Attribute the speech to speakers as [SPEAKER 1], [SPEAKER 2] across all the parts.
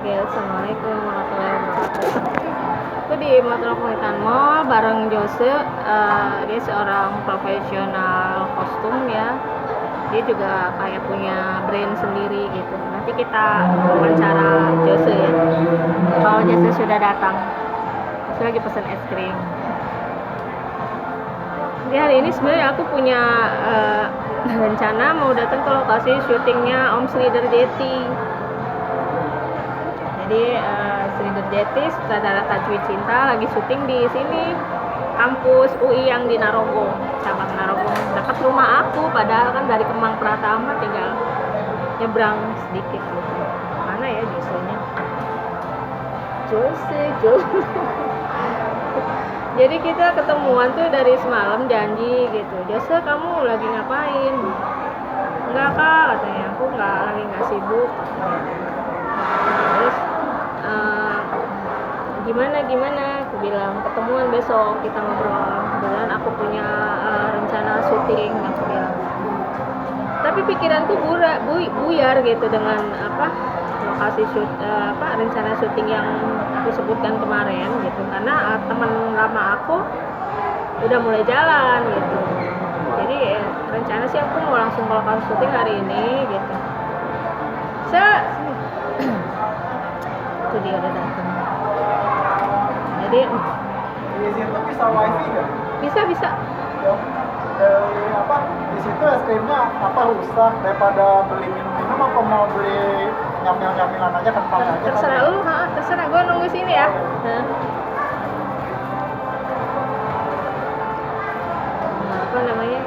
[SPEAKER 1] Oke, assalamualaikum warahmatullahi wabarakatuh. Aku di Metropolitan Mall bareng Jose. Dia seorang profesional kostum ya. Dia juga kayak punya brand sendiri gitu. Nanti kita wawancara Jose ya. Kalau Jose sudah datang, saya lagi pesen es krim. Jadi hari ini sebenarnya aku punya rencana mau datang ke lokasi syutingnya Om Sri Derjeti. Jadi Sri Derjeti, sutradara Tajwid Cinta, lagi syuting di sini kampus UI yang di Narogong, cabang Narogong, dekat rumah aku. Padahal kan dari Kemang Pratama tinggal nyebrang sedikit gitu. Mana ya Jose-nya? Jose. Jadi kita ketemuan tuh dari semalam janji gitu. Jose, kamu lagi ngapain? Enggak kak, katanya. Aku lagi nggak sibuk. Terus gimana? Aku bilang ketemuan besok, kita ngobrol. Kebetulan aku punya rencana syuting, aku bilang. Tapi pikiranku buyar gitu dengan lokasi rencana syuting yang aku sebutkan kemarin gitu, karena teman lama aku udah mulai jalan gitu. Jadi rencana sih aku mau langsung ke lokasi syuting hari ini gitu. Itu dia udah datang. Jadi
[SPEAKER 2] di situ bisa wifi nggak?
[SPEAKER 1] Bisa.
[SPEAKER 2] Di situ es krimnya rusak, daripada beli minum apa mau beli nyamil-nyamilan aja kentang aja.
[SPEAKER 1] Terserah lu, terserah, gue nunggu sini ya. Apa namanya?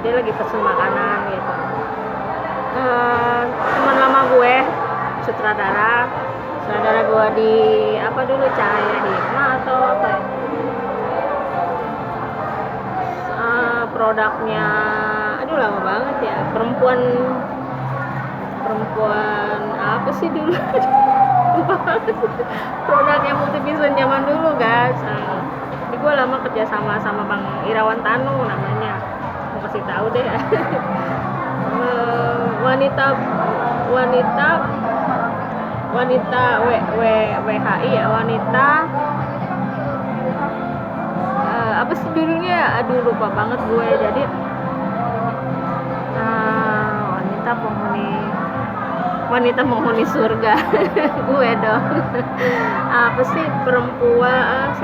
[SPEAKER 1] Dia lagi pesen makanan gitu. Teman lama gue, sutradara gue di dulu, Cahaya Hikmah atau apa ya? Produknya lama banget ya, perempuan apa sih dulu? Produknya Multivision zaman dulu guys. Jadi gue lama kerja sama Bang Irawan Tanu namanya, mau kasih tahu deh. wanita WHI ya, wanita apa sih judulnya, lupa banget gue. Jadi wanita penghuni surga. Gue dong. Apa sih perempuan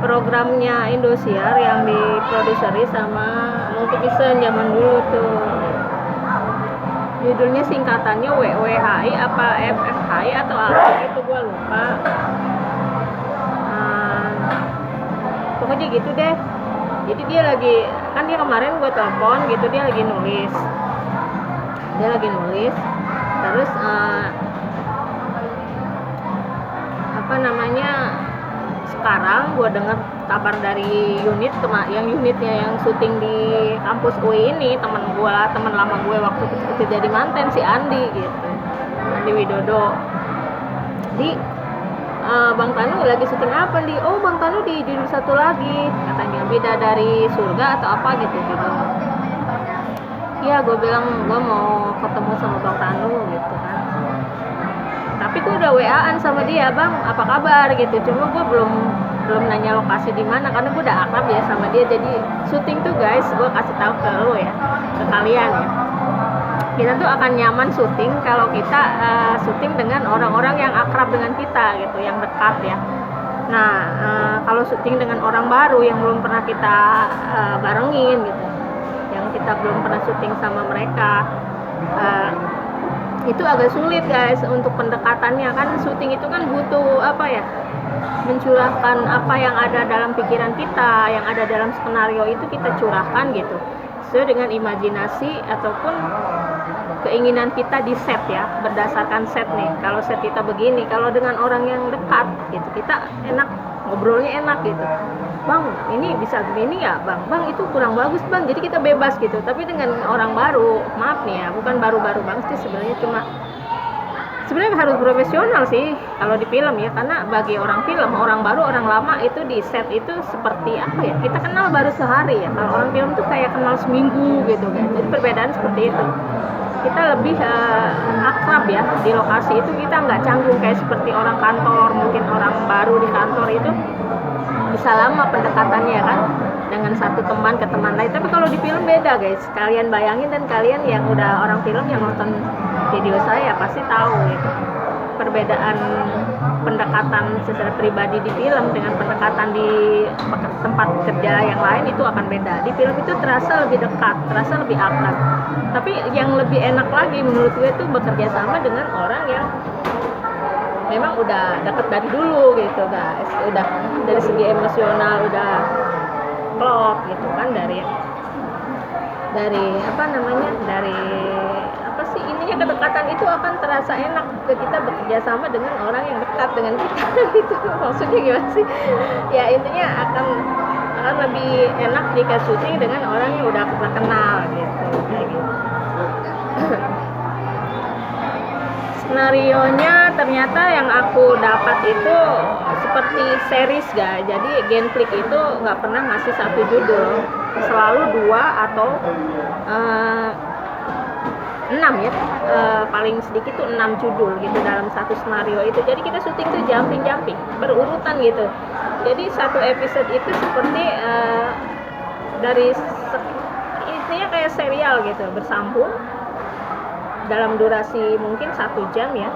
[SPEAKER 1] programnya Indosiar yang diproduseri sama Multivision zaman dulu tuh. Judulnya singkatannya WWHI apa FFHI atau apa itu, gue lupa. Pokoknya gitu deh. Jadi dia kemarin gue telepon gitu, dia lagi nulis. Terus sekarang gue dengar kabar dari unitnya yang syuting di kampus UI ini, teman lama gue waktu kecil jadi manten, si Andi gitu, Andi Widodo. Bang Tanu lagi syuting apa di? Oh, Bang Tanu di judul satu lagi, katanya Bidadari Surga atau apa gitu. Iya, gue bilang gue mau ketemu sama Bang Tanu gitu kan. Tapi gue udah WA-an sama dia, Bang, apa kabar gitu. Cuma gue belum nanya lokasi di mana karena gue udah akrab ya sama dia. Jadi syuting tuh guys, gue kasih tahu ke lo ya, ke kalian ya. Kita tuh akan nyaman syuting kalau kita syuting dengan orang-orang yang akrab dengan kita gitu, yang dekat ya. Nah, kalau syuting dengan orang baru yang belum pernah kita barengin gitu, yang kita belum pernah syuting sama mereka, itu agak sulit guys untuk pendekatannya. Kan syuting itu kan butuh mencurahkan apa yang ada dalam pikiran kita, yang ada dalam skenario itu kita curahkan gitu, sesuai dengan imajinasi ataupun keinginan kita di set ya, berdasarkan set nih. Kalau set kita begini, kalau dengan orang yang dekat gitu kita enak, ngobrolnya enak gitu. Bang, ini bisa begini ya Bang, itu kurang bagus Bang, jadi kita bebas gitu. Tapi dengan orang baru, maaf nih ya, bukan baru-baru banget sih sebenarnya, sebenarnya harus profesional sih kalau di film ya, karena bagi orang film, orang baru, orang lama itu di set itu seperti kita kenal baru sehari ya. Kalau orang film tuh kayak kenal seminggu gitu kan. Jadi perbedaan seperti itu. kita lebih akrab ya di lokasi itu, kita nggak canggung kayak seperti orang kantor, mungkin orang baru di kantor itu bisa lama pendekatannya kan dengan satu teman ke teman lain. Tapi kalau di film beda guys, kalian bayangin, dan kalian yang udah orang film yang nonton video saya pasti tahu gitu perbedaan pendekatan secara pribadi di film dengan pendekatan di tempat kerja yang lain itu akan beda. Di film itu terasa lebih dekat, terasa lebih akrab. Tapi yang lebih enak lagi menurut gue itu bekerja sama dengan orang yang memang udah deket dari dulu gitu guys, udah dari segi emosional udah klop gitu kan, dari apa namanya, dari apa sih ininya, kedekatan itu akan terasa enak ke kita bekerja sama dengan orang yang dekat dengan kita gitu. Maksudnya gimana sih ya, intinya akan lebih enak jika syuting dengan orang yang udah kita kenal gitu, kayak gitu. Skenarionya ternyata yang aku dapat itu seperti series guys, jadi Genflix itu nggak pernah ngasih satu judul, selalu 2 atau 6 ya, paling sedikit tuh 6 judul gitu dalam satu skenario itu. Jadi kita syuting tuh jumping berurutan gitu, jadi satu episode itu seperti dari intinya kayak serial gitu, bersambung dalam durasi mungkin 1 jam ya.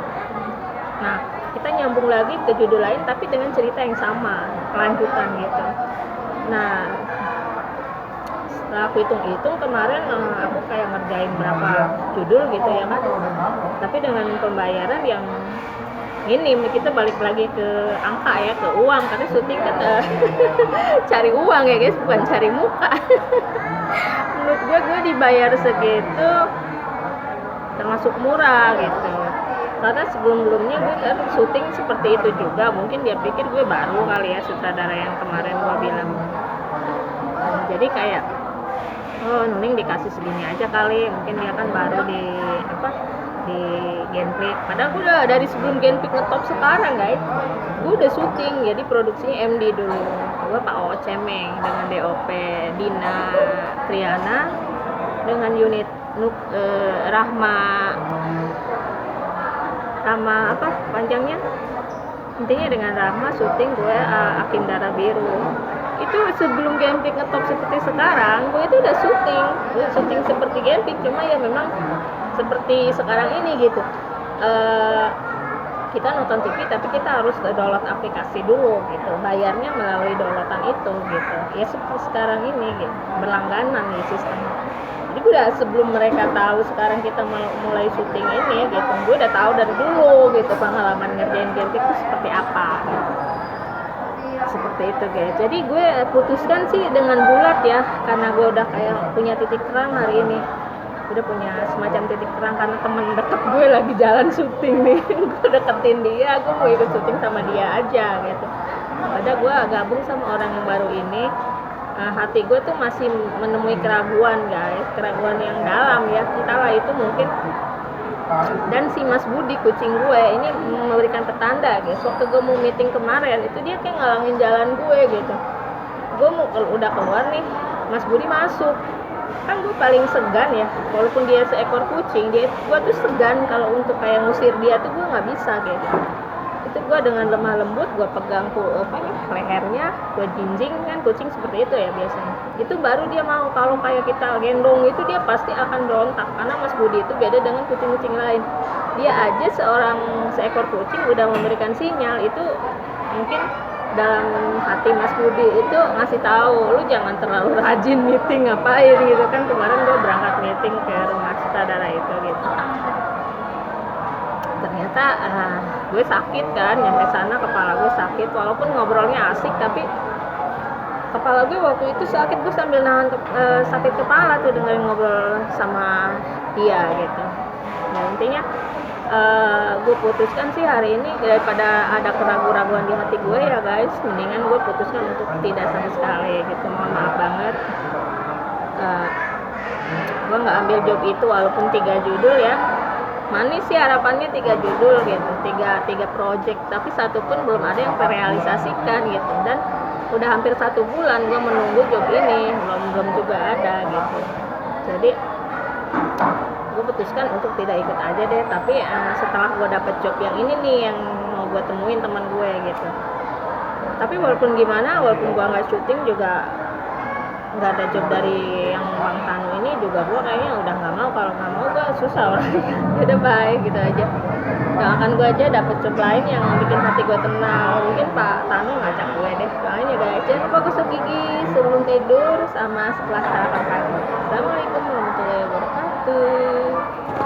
[SPEAKER 1] Nah, kita nyambung lagi ke judul lain tapi dengan cerita yang sama, kelanjutan gitu. Nah, setelah aku hitung-hitung kemarin aku kayak ngerjain berapa judul gitu ya kan. Tapi dengan pembayaran yang minim, kita balik lagi ke angka ya, ke uang, karena syuting kan cari uang ya guys, bukan cari muka. Menurut gue dibayar segitu termasuk murah gitu, karena sebelum-sebelumnya gue kan syuting seperti itu juga. Mungkin dia pikir gue baru kali ya, sutradara yang kemarin gue bilang. Jadi kayak Nuning dikasih segini aja kali, mungkin dia kan baru di Genflix. Padahal gue udah dari sebelum Genflix ngetop sekarang guys, gue udah syuting. Jadi produksinya MD dulu, gue Pak O Cemeng dengan DOP Dina Triana dengan unit Rahma apa panjangnya, intinya dengan Rahma syuting gue Akim Darah Biru. Itu sebelum Genflix ngetop seperti sekarang, gue itu udah syuting seperti Genflix, cuma ya memang seperti sekarang ini gitu. Kita nonton TV tapi kita harus download aplikasi dulu gitu, bayarnya melalui downloadan itu gitu ya, seperti sekarang ini gitu, berlangganan nih sistemnya. Jadi gue udah sebelum mereka tahu sekarang kita mulai syuting ini gitu, gue udah tahu dari dulu gitu pengalaman ngerjain Genflix itu seperti apa gitu. Seperti itu guys. Jadi gue putuskan sih dengan bulat ya, karena gue udah kayak punya titik terang hari ini, udah punya semacam titik terang karena temen deket gue lagi jalan syuting nih. Gue deketin dia, gue mau ikut syuting sama dia aja gitu. Padahal gue gabung sama orang yang baru ini, hati gue tuh masih menemui keraguan guys, keraguan yang dalam ya, entahlah itu mungkin. Dan si Mas Budi kucing gue ini memberikan petanda guys, waktu gue mau meeting kemarin itu dia kayak ngalangin jalan gue gitu. Gue mau udah keluar nih, Mas Budi masuk. Kan gue paling segan ya, walaupun dia seekor kucing, gue tuh segan kalau untuk kayak ngusir dia tuh gue nggak bisa gitu. Itu gue dengan lemah lembut gue pegang lehernya, gue jinjing, kan kucing seperti itu ya biasanya. Itu baru dia mau. Kalau kayak kita gendong itu dia pasti akan berontak, karena Mas Budi itu beda dengan kucing-kucing lain. Dia aja seekor kucing udah memberikan sinyal itu, mungkin dalam hati Mas Budi itu ngasih tahu, lu jangan terlalu rajin meeting ngapain gitu kan. Kemarin gue berangkat meeting ke rumah sutradara itu gitu, ternyata gue sakit kan, nyampe sana kepala gue sakit, walaupun ngobrolnya asik tapi kepala gue waktu itu sakit. Gue sambil nahan sakit kepala tuh dengerin ngobrol sama dia gitu. Nah intinya gue putuskan sih hari ini, daripada ada keraguan-raguan di hati gue ya guys, mendingan gue putuskan untuk tidak sama sekali gitu. Mohon maaf banget, gue nggak ambil job itu walaupun 3 judul ya. Manis sih harapannya 3 judul gitu, 3 project, tapi satu pun belum ada yang terrealisasikan gitu. Dan udah hampir 1 bulan gue menunggu job ini, belum juga ada gitu. Jadi gue putuskan untuk tidak ikut aja deh. Tapi setelah gue dapet job yang ini nih yang mau gue temuin teman gue gitu. Tapi walaupun gimana, walaupun gue nggak syuting juga nggak ada job dari yang Bang Tanu ini juga gue kayaknya udah nggak mau. Kalau nggak mau gue susah lah. Udah baik gitu aja. Doakan gue aja dapet job lain yang bikin hati gue tenang. Mungkin Pak Tanu ngajak gue deh. Doain ya guys, jangan lupa gosok gigi sebelum tidur sama setelah sarapan pagi. Assalamualaikum warahmatullahi wabarakatuh.